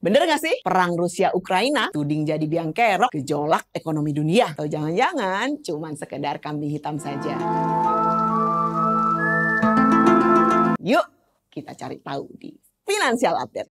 Bener nggak sih? Perang Rusia-Ukraina tuding jadi biang kerok gejolak ekonomi dunia. Atau jangan-jangan cuman sekedar kambing hitam saja. Yuk kita cari tahu di Financial Update.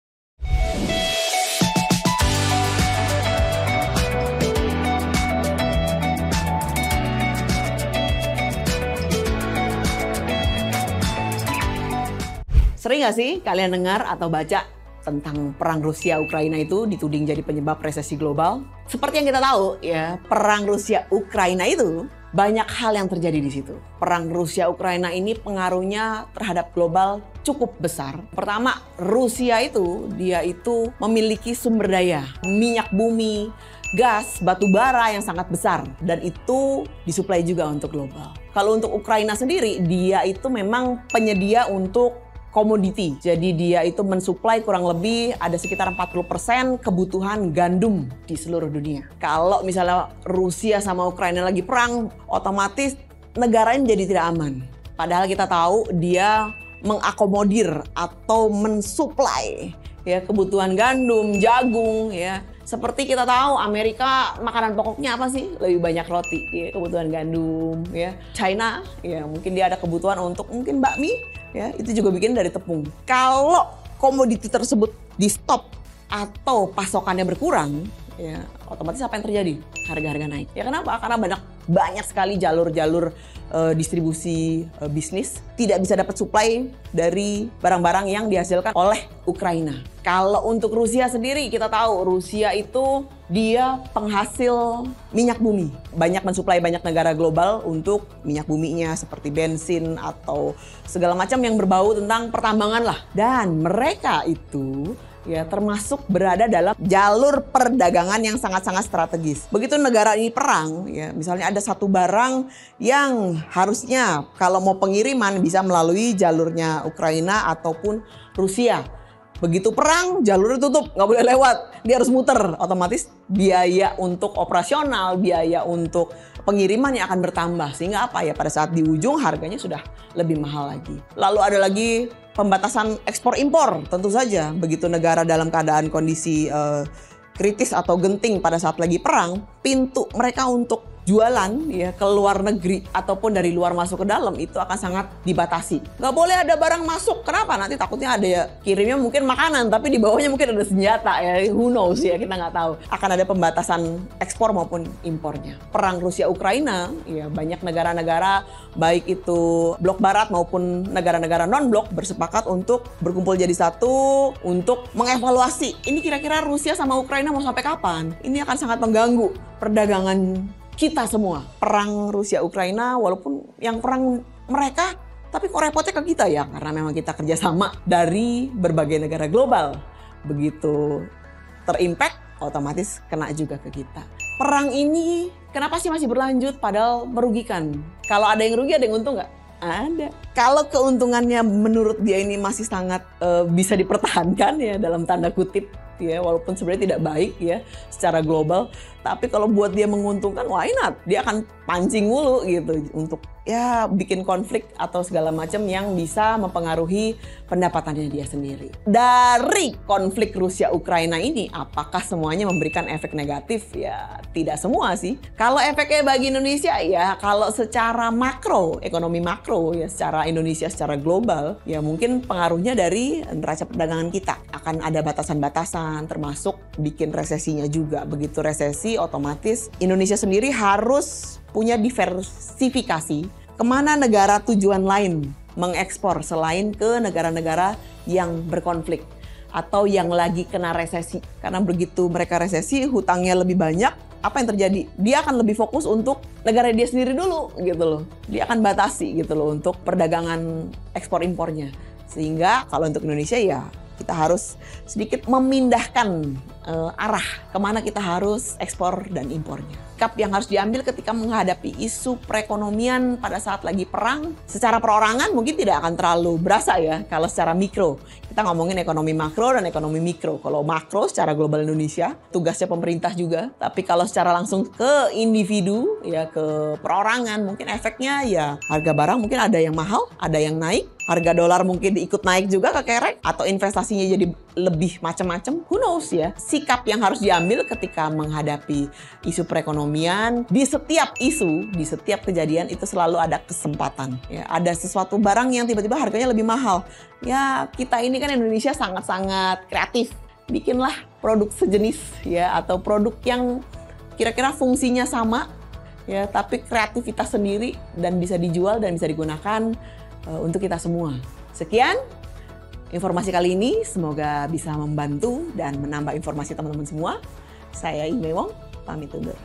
Sering nggak sih kalian dengar atau baca tentang perang Rusia-Ukraina itu dituding jadi penyebab resesi global? Seperti yang kita tahu ya, perang Rusia-Ukraina itu banyak hal yang terjadi di situ. Perang Rusia-Ukraina ini pengaruhnya terhadap global cukup besar. Pertama, Rusia itu memiliki sumber daya, minyak bumi, gas, batu bara yang sangat besar, dan itu disuplai juga untuk global. Kalau untuk Ukraina sendiri, dia itu memang penyedia untuk komoditi. Jadi dia itu mensuplai kurang lebih ada sekitar 40% kebutuhan gandum di seluruh dunia. Kalau misalnya Rusia sama Ukraina lagi perang, otomatis negaranya jadi tidak aman. Padahal kita tahu dia mengakomodir atau mensuplai ya kebutuhan gandum, jagung ya. Seperti kita tahu Amerika makanan pokoknya apa sih? Lebih banyak roti, ya, kebutuhan gandum ya. China ya mungkin dia ada kebutuhan untuk mungkin bakmi ya, itu juga bikin dari tepung. Kalau komoditi tersebut di stop atau pasokannya berkurang ya, otomatis apa yang terjadi? Harga-harga naik. Ya kenapa? Karena banyak sekali jalur-jalur distribusi bisnis tidak bisa dapat suplai dari barang-barang yang dihasilkan oleh Ukraina. Kalau untuk Rusia sendiri, kita tahu Rusia itu dia penghasil minyak bumi. Banyak mensuplai banyak negara global untuk minyak buminya seperti bensin atau segala macam yang berbau tentang pertambangan lah. Dan mereka itu ya termasuk berada dalam jalur perdagangan yang sangat-sangat strategis. Begitu negara ini perang, ya misalnya ada satu barang yang harusnya kalau mau pengiriman bisa melalui jalurnya Ukraina ataupun Rusia. Begitu perang, jalurnya tutup, nggak boleh lewat. Dia harus muter. Otomatis biaya untuk operasional, biaya untuk pengiriman yang akan bertambah. Sehingga apa ya, pada saat di ujung harganya sudah lebih mahal lagi. Lalu ada lagi pembatasan ekspor impor. Tentu saja begitu negara dalam keadaan kondisi kritis atau genting pada saat lagi perang, pintu mereka untuk jualan ya ke luar negeri ataupun dari luar masuk ke dalam itu akan sangat dibatasi. Nggak boleh ada barang masuk. Kenapa? Nanti takutnya ada ya kirimnya mungkin makanan tapi di bawahnya mungkin ada senjata ya. Who knows ya, kita nggak tahu. Akan ada pembatasan ekspor maupun impornya. Perang Rusia-Ukraina ya banyak negara-negara baik itu blok barat maupun negara-negara non-blok bersepakat untuk berkumpul jadi satu untuk mengevaluasi. Ini kira-kira Rusia sama Ukraina mau sampai kapan? Ini akan sangat mengganggu perdagangan kita semua. Perang Rusia-Ukraina walaupun yang perang mereka, tapi kok repotnya ke kita ya, karena memang kita kerjasama dari berbagai negara global. Begitu terimpact, otomatis kena juga ke kita. Perang ini kenapa sih masih berlanjut padahal merugikan? Kalau ada yang rugi, ada yang untung nggak? Ada. Kalau keuntungannya menurut dia ini masih sangat bisa dipertahankan ya dalam tanda kutip ya, walaupun sebenarnya tidak baik ya secara global, tapi kalau buat dia menguntungkan, why not? Dia akan pancing mulu gitu untuk ya bikin konflik atau segala macam yang bisa mempengaruhi pendapatannya dia sendiri. Dari konflik Rusia-Ukraina ini, apakah semuanya memberikan efek negatif? Ya tidak semua sih. Kalau efeknya bagi Indonesia ya, kalau secara makro, ekonomi makro ya secara Indonesia, secara global, ya mungkin pengaruhnya dari neraca perdagangan kita. Akan ada batasan-batasan, termasuk bikin resesinya juga. Begitu resesi, otomatis Indonesia sendiri harus punya diversifikasi kemana negara tujuan lain mengekspor selain ke negara-negara yang berkonflik atau yang lagi kena resesi. Karena begitu mereka resesi, hutangnya lebih banyak, apa yang terjadi? Dia akan lebih fokus untuk negara dia sendiri dulu gitu loh. Dia akan batasi gitu loh untuk perdagangan ekspor impornya. Sehingga kalau untuk Indonesia ya kita harus sedikit memindahkan arah kemana kita harus ekspor dan impornya. Sikap yang harus diambil ketika menghadapi isu perekonomian pada saat lagi perang, secara perorangan mungkin tidak akan terlalu berasa ya kalau secara mikro. Kita ngomongin ekonomi makro dan ekonomi mikro. Kalau makro secara global Indonesia, tugasnya pemerintah juga. Tapi kalau secara langsung ke individu, ya ke perorangan, mungkin efeknya ya harga barang mungkin ada yang mahal, ada yang naik. harga dolar mungkin ikut naik juga kekerek, atau investasinya jadi lebih macam-macam. Who knows ya? Sikap yang harus diambil ketika menghadapi isu perekonomian, di setiap isu, di setiap kejadian itu selalu ada kesempatan. Ya, ada sesuatu barang yang tiba-tiba harganya lebih mahal. Ya, kita ini kan Indonesia sangat-sangat kreatif. Bikinlah produk sejenis ya, atau produk yang kira-kira fungsinya sama ya, tapi kreativitas sendiri dan bisa dijual dan bisa digunakan untuk kita semua. Sekian informasi kali ini, semoga bisa membantu dan menambah informasi teman-teman semua. Saya Imei Wong, pamit undur.